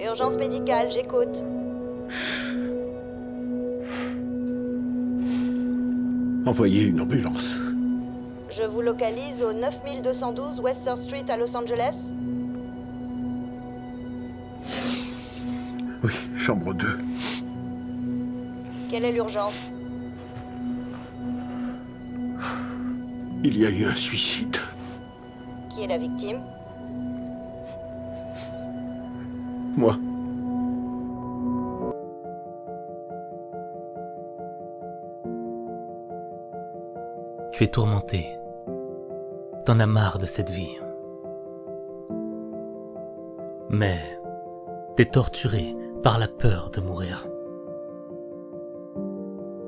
Urgence médicale, j'écoute. Envoyez une ambulance. Je vous localise au 9212 West Third Street à Los Angeles. Oui, chambre 2. Quelle est l'urgence? Il y a eu un suicide. Qui est la victime? Moi. Tu es tourmenté. T'en as marre de cette vie. Mais t'es torturé par la peur de mourir.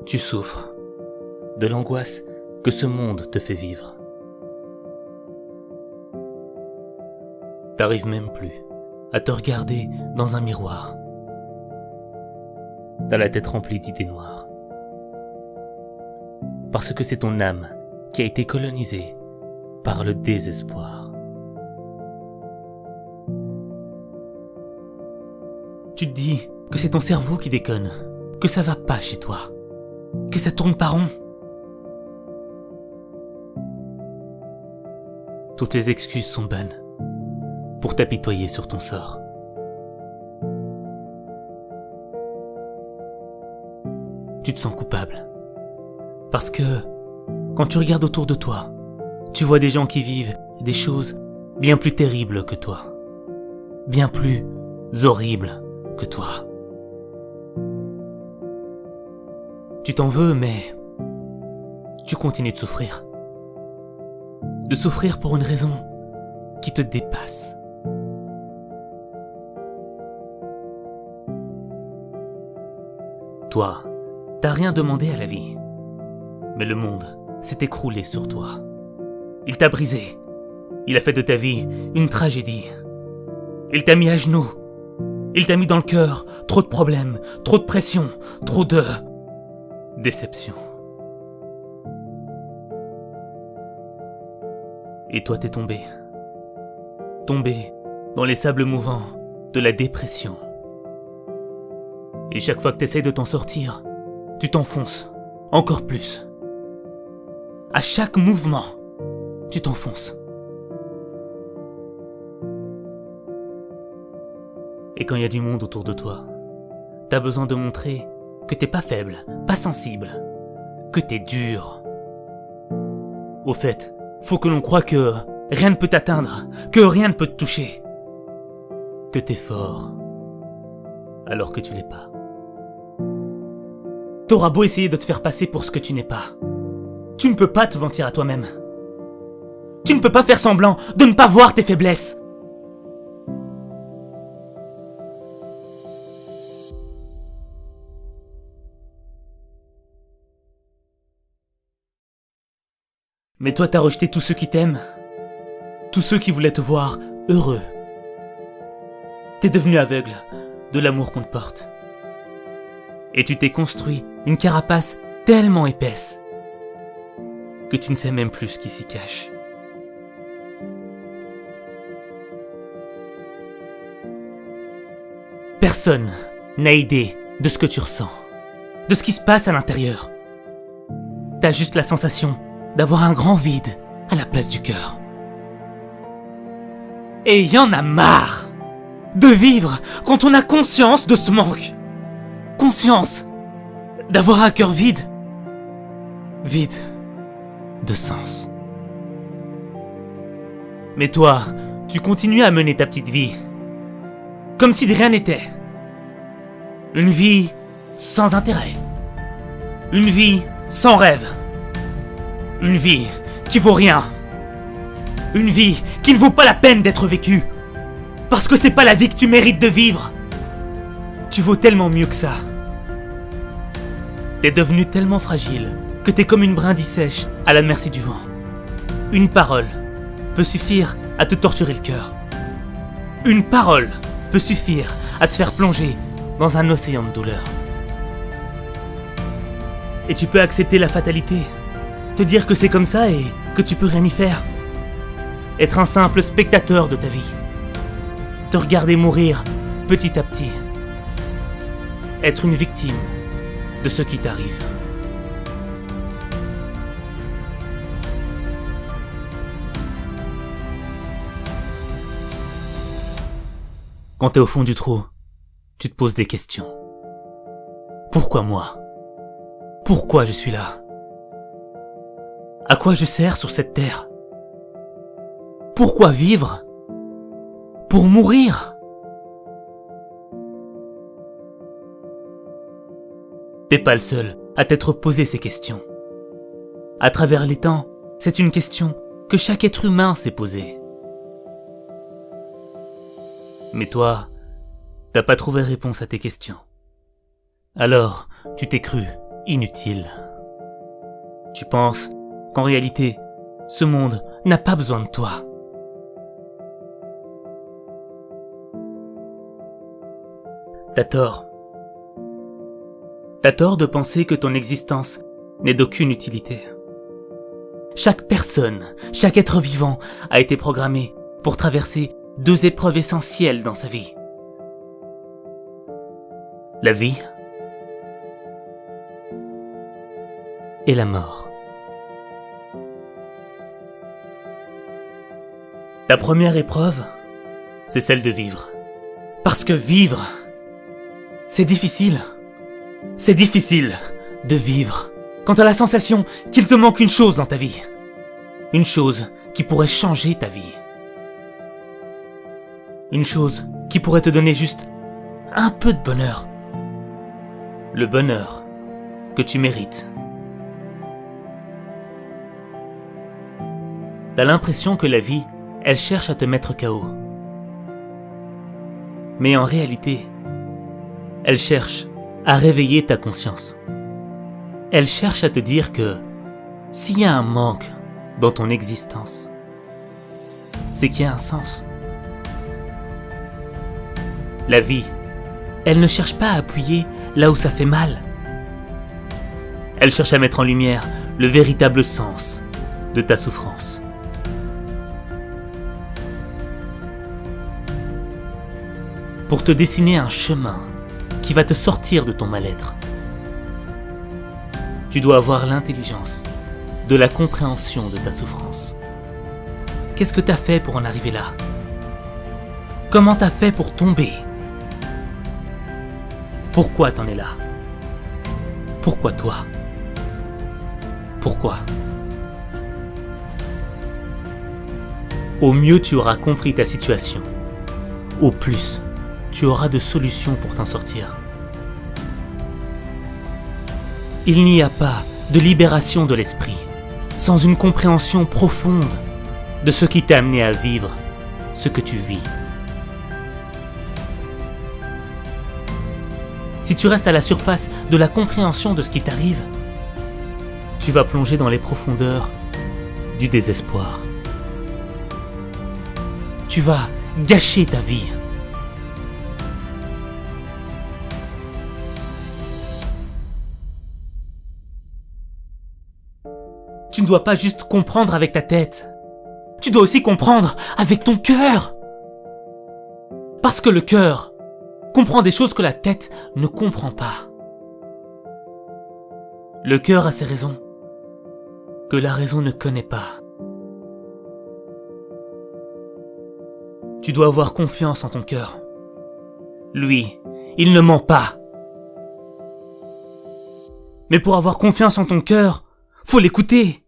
Tu souffres de l'angoisse que ce monde te fait vivre. T'arrives même plus à te regarder dans un miroir. T'as la tête remplie d'idées noires. Parce que c'est ton âme qui a été colonisée par le désespoir. Tu te dis que c'est ton cerveau qui déconne, que ça va pas chez toi, que ça tourne pas rond. Toutes les excuses sont bonnes pour t'apitoyer sur ton sort. Tu te sens coupable. Parce que, quand tu regardes autour de toi, tu vois des gens qui vivent des choses bien plus terribles que toi. Bien plus horribles que toi. Tu t'en veux, mais tu continues de souffrir. De souffrir pour une raison qui te dépasse. Toi, t'as rien demandé à la vie. Mais le monde s'est écroulé sur toi. Il t'a brisé. Il a fait de ta vie une tragédie. Il t'a mis à genoux. Il t'a mis dans le cœur trop de problèmes, trop de pression, trop de déception. Et toi t'es tombé. Tombé dans les sables mouvants de la dépression. Et chaque fois que t'essayes de t'en sortir, tu t'enfonces encore plus. À chaque mouvement, tu t'enfonces. Et quand il y a du monde autour de toi, t'as besoin de montrer que t'es pas faible, pas sensible, que t'es dur. Au fait, faut que l'on croie que rien ne peut t'atteindre, que rien ne peut te toucher. Que t'es fort, alors que tu l'es pas. T'auras beau essayer de te faire passer pour ce que tu n'es pas. Tu ne peux pas te mentir à toi-même. Tu ne peux pas faire semblant de ne pas voir tes faiblesses. Mais toi, t'as rejeté tous ceux qui t'aiment. Tous ceux qui voulaient te voir heureux. T'es devenu aveugle de l'amour qu'on te porte. Et tu t'es construit une carapace tellement épaisse que tu ne sais même plus ce qui s'y cache. Personne n'a idée de ce que tu ressens, de ce qui se passe à l'intérieur. T'as juste la sensation d'avoir un grand vide à la place du cœur. Et y en a marre de vivre quand on a conscience de ce manque. Conscience d'avoir un cœur vide. Vide de sens. Mais toi, tu continues à mener ta petite vie. Comme si de rien n'était. Une vie sans intérêt. Une vie sans rêve. Une vie qui vaut rien. Une vie qui ne vaut pas la peine d'être vécue. Parce que c'est pas la vie que tu mérites de vivre. Tu vaux tellement mieux que ça. T'es devenu tellement fragile que t'es comme une brindille sèche à la merci du vent. Une parole peut suffire à te torturer le cœur. Une parole peut suffire à te faire plonger dans un océan de douleur. Et tu peux accepter la fatalité, te dire que c'est comme ça et que tu peux rien y faire. Être un simple spectateur de ta vie. Te regarder mourir petit à petit, être une victime de ce qui t'arrive. Quand t'es au fond du trou, tu te poses des questions. Pourquoi moi? Pourquoi je suis là? À quoi je sers sur cette terre? Pourquoi vivre? Pour mourir? T'es pas le seul à t'être posé ces questions. À travers les temps, c'est une question que chaque être humain s'est posée. Mais toi, t'as pas trouvé réponse à tes questions. Alors, tu t'es cru inutile. Tu penses qu'en réalité, ce monde n'a pas besoin de toi. T'as tort. T'as tort de penser que ton existence n'est d'aucune utilité. Chaque personne, chaque être vivant a été programmé pour traverser 2 épreuves essentielles dans sa vie. La vie et la mort. Ta première épreuve, c'est celle de vivre. Parce que vivre, c'est difficile. C'est difficile de vivre quand t'as la sensation qu'il te manque une chose dans ta vie. Une chose qui pourrait changer ta vie. Une chose qui pourrait te donner juste un peu de bonheur. Le bonheur que tu mérites. T'as l'impression que la vie, elle cherche à te mettre KO. Mais en réalité, elle cherche à réveiller ta conscience. Elle cherche à te dire que s'il y a un manque dans ton existence, c'est qu'il y a un sens. La vie, elle ne cherche pas à appuyer là où ça fait mal. Elle cherche à mettre en lumière le véritable sens de ta souffrance. Pour te dessiner un chemin qui va te sortir de ton mal-être. Tu dois avoir l'intelligence de la compréhension de ta souffrance. Qu'est-ce que t'as fait pour en arriver là? Comment t'as fait pour tomber? Pourquoi t'en es là? Pourquoi toi? Pourquoi? Au mieux tu auras compris ta situation. Au plus, tu auras de solutions pour t'en sortir. Il n'y a pas de libération de l'esprit sans une compréhension profonde de ce qui t'a amené à vivre ce que tu vis. Si tu restes à la surface de la compréhension de ce qui t'arrive, tu vas plonger dans les profondeurs du désespoir. Tu vas gâcher ta vie. Tu ne dois pas juste comprendre avec ta tête. Tu dois aussi comprendre avec ton cœur. Parce que le cœur comprend des choses que la tête ne comprend pas. Le cœur a ses raisons que la raison ne connaît pas. Tu dois avoir confiance en ton cœur. Lui, il ne ment pas. Mais pour avoir confiance en ton cœur, faut l'écouter.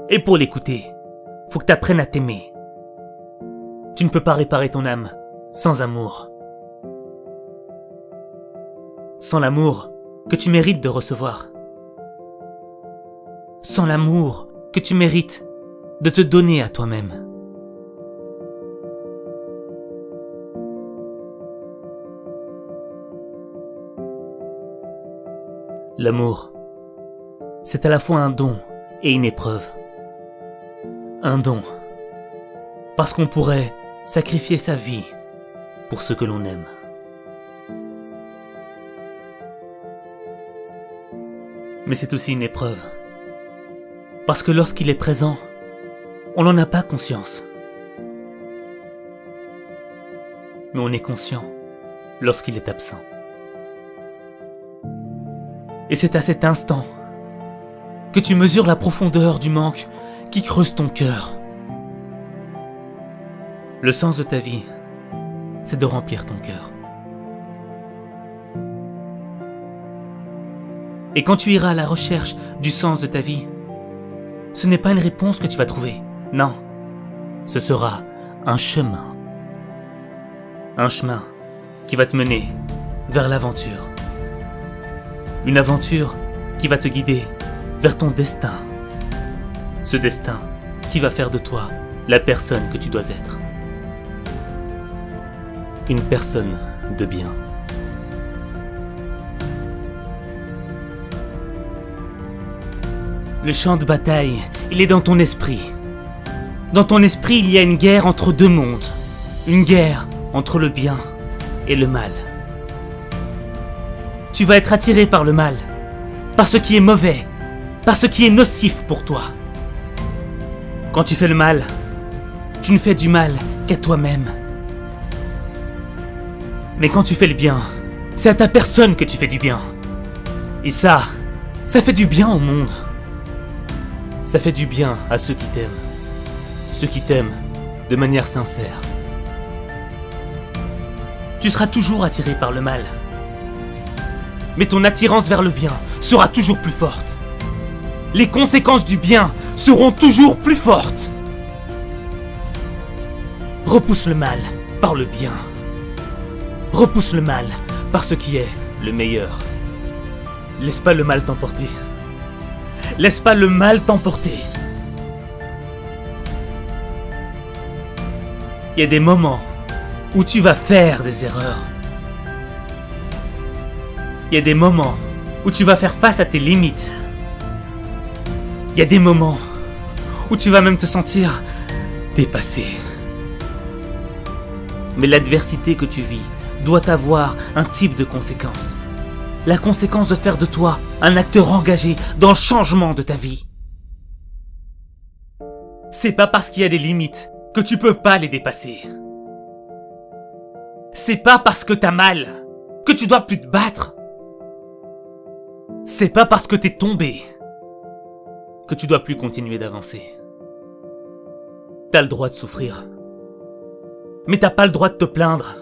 Et pour l'écouter, faut que tu apprennes à t'aimer. Tu ne peux pas réparer ton âme sans amour. Sans l'amour que tu mérites de recevoir. Sans l'amour que tu mérites de te donner à toi-même. L'amour, c'est à la fois un don et une épreuve. Un don, parce qu'on pourrait sacrifier sa vie pour ce que l'on aime. Mais c'est aussi une épreuve, parce que lorsqu'il est présent, on n'en a pas conscience. Mais on est conscient lorsqu'il est absent. Et c'est à cet instant que tu mesures la profondeur du manque qui creuse ton cœur. Le sens de ta vie, c'est de remplir ton cœur. Et quand tu iras à la recherche du sens de ta vie, ce n'est pas une réponse que tu vas trouver. Non, ce sera un chemin. Un chemin qui va te mener vers l'aventure. Une aventure qui va te guider vers ton destin. Ce destin qui va faire de toi la personne que tu dois être. Une personne de bien. Le champ de bataille, il est dans ton esprit. Dans ton esprit, il y a une guerre entre deux mondes. Une guerre entre le bien et le mal. Tu vas être attiré par le mal, par ce qui est mauvais, par ce qui est nocif pour toi. Quand tu fais le mal, tu ne fais du mal qu'à toi-même. Mais quand tu fais le bien, c'est à ta personne que tu fais du bien. Et ça fait du bien au monde. Ça fait du bien à ceux qui t'aiment. Ceux qui t'aiment de manière sincère. Tu seras toujours attiré par le mal. Mais ton attirance vers le bien sera toujours plus forte. Les conséquences du bien seront toujours plus fortes. Repousse le mal par le bien. Repousse le mal par ce qui est le meilleur. Laisse pas le mal t'emporter. Laisse pas le mal t'emporter. Il y a des moments où tu vas faire des erreurs. Il y a des moments où tu vas faire face à tes limites. Il y a des moments où tu vas même te sentir dépassé. Mais l'adversité que tu vis doit avoir un type de conséquence. La conséquence de faire de toi un acteur engagé dans le changement de ta vie. C'est pas parce qu'il y a des limites que tu peux pas les dépasser. C'est pas parce que t'as mal que tu dois plus te battre. C'est pas parce que t'es tombé que tu dois plus continuer d'avancer. T'as le droit de souffrir. Mais t'as pas le droit de te plaindre.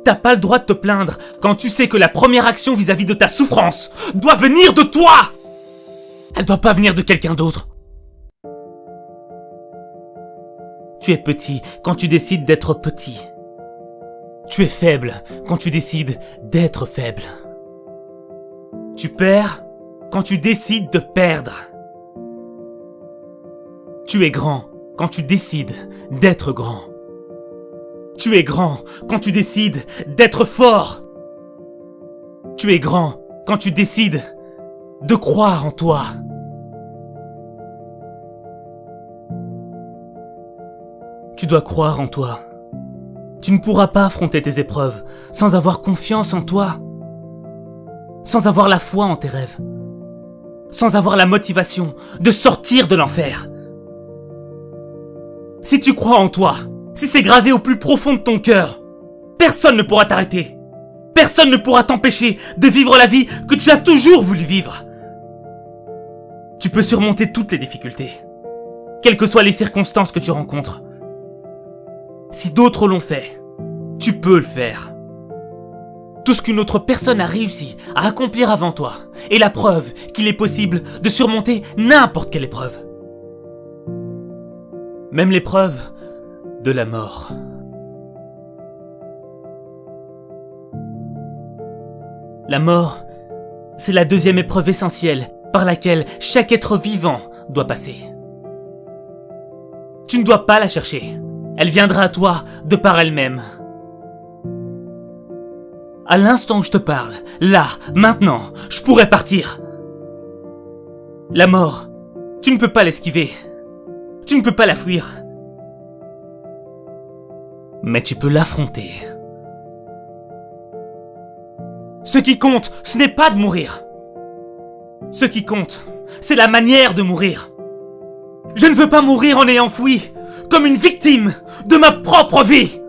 T'as pas le droit de te plaindre quand tu sais que la première action vis-à-vis de ta souffrance doit venir de toi. Elle doit pas venir de quelqu'un d'autre. Tu es petit quand tu décides d'être petit. Tu es faible quand tu décides d'être faible. Tu perds quand tu décides de perdre. Tu es grand quand tu décides d'être grand. Tu es grand quand tu décides d'être fort. Tu es grand quand tu décides de croire en toi. Tu dois croire en toi. Tu ne pourras pas affronter tes épreuves sans avoir confiance en toi. Sans avoir la foi en tes rêves. Sans avoir la motivation de sortir de l'enfer. Si tu crois en toi, si c'est gravé au plus profond de ton cœur, personne ne pourra t'arrêter. Personne ne pourra t'empêcher de vivre la vie que tu as toujours voulu vivre. Tu peux surmonter toutes les difficultés, quelles que soient les circonstances que tu rencontres. Si d'autres l'ont fait, tu peux le faire. Tout ce qu'une autre personne a réussi à accomplir avant toi est la preuve qu'il est possible de surmonter n'importe quelle épreuve. Même l'épreuve de la mort. La mort, c'est la deuxième épreuve essentielle par laquelle chaque être vivant doit passer. Tu ne dois pas la chercher. Elle viendra à toi de par elle-même. À l'instant où je te parle, là, maintenant, je pourrais partir. La mort, tu ne peux pas l'esquiver. Tu ne peux pas la fuir. Mais tu peux l'affronter. Ce qui compte, ce n'est pas de mourir. Ce qui compte, c'est la manière de mourir. Je ne veux pas mourir en ayant fui, comme une victime de ma propre vie.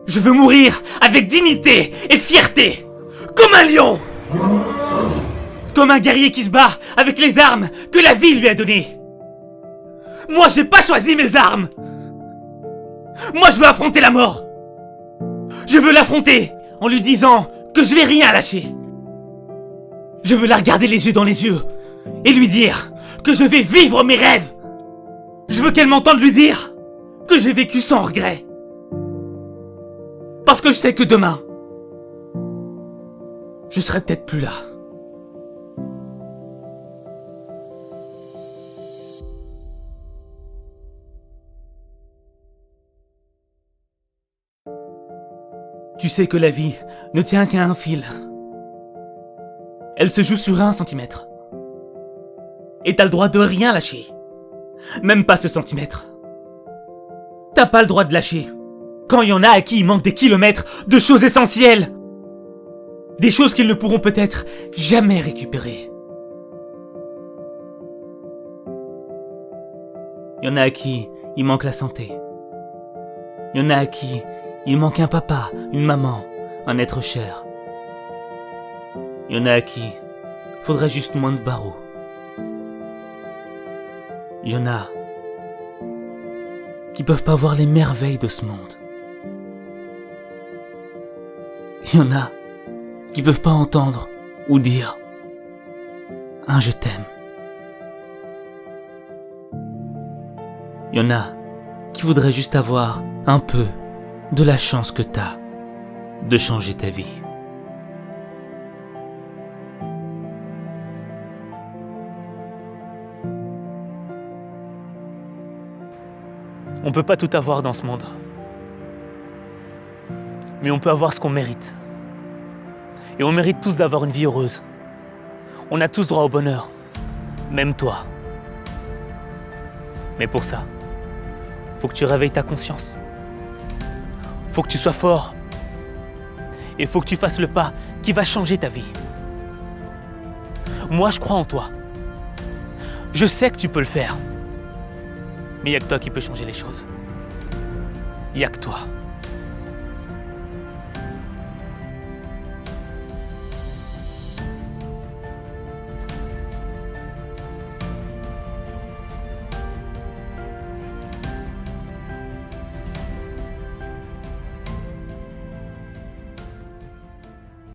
Je veux mourir avec dignité et fierté, comme un lion. Comme un guerrier qui se bat avec les armes que la vie lui a données. Moi, j'ai pas choisi mes armes. Moi, je veux affronter la mort. Je veux l'affronter en lui disant que je vais rien lâcher. Je veux la regarder les yeux dans les yeux et lui dire que je vais vivre mes rêves. Je veux qu'elle m'entende lui dire que j'ai vécu sans regret. Parce que je sais que demain, je serai peut-être plus là. Tu sais que la vie ne tient qu'à un fil. Elle se joue sur 1 centimètre. Et t'as le droit de rien lâcher. Même pas ce centimètre. T'as pas le droit de lâcher. Quand il y en a à qui il manque des kilomètres de choses essentielles. Des choses qu'ils ne pourront peut-être jamais récupérer. Il y en a à qui il manque la santé. Il y en a à qui il manque un papa, une maman, un être cher. Il y en a à qui faudrait juste moins de barreaux. Il y en a qui peuvent pas voir les merveilles de ce monde. Il y en a qui peuvent pas entendre ou dire un je t'aime. Il y en a qui voudraient juste avoir un peu de la chance que t'as de changer ta vie. On peut pas tout avoir dans ce monde. Mais on peut avoir ce qu'on mérite. Et on mérite tous d'avoir une vie heureuse. On a tous droit au bonheur. Même toi. Mais pour ça, faut que tu réveilles ta conscience. Faut que tu sois fort. Et faut que tu fasses le pas qui va changer ta vie. Moi, je crois en toi. Je sais que tu peux le faire. Mais il n'y a que toi qui peux changer les choses. Il n'y a que toi.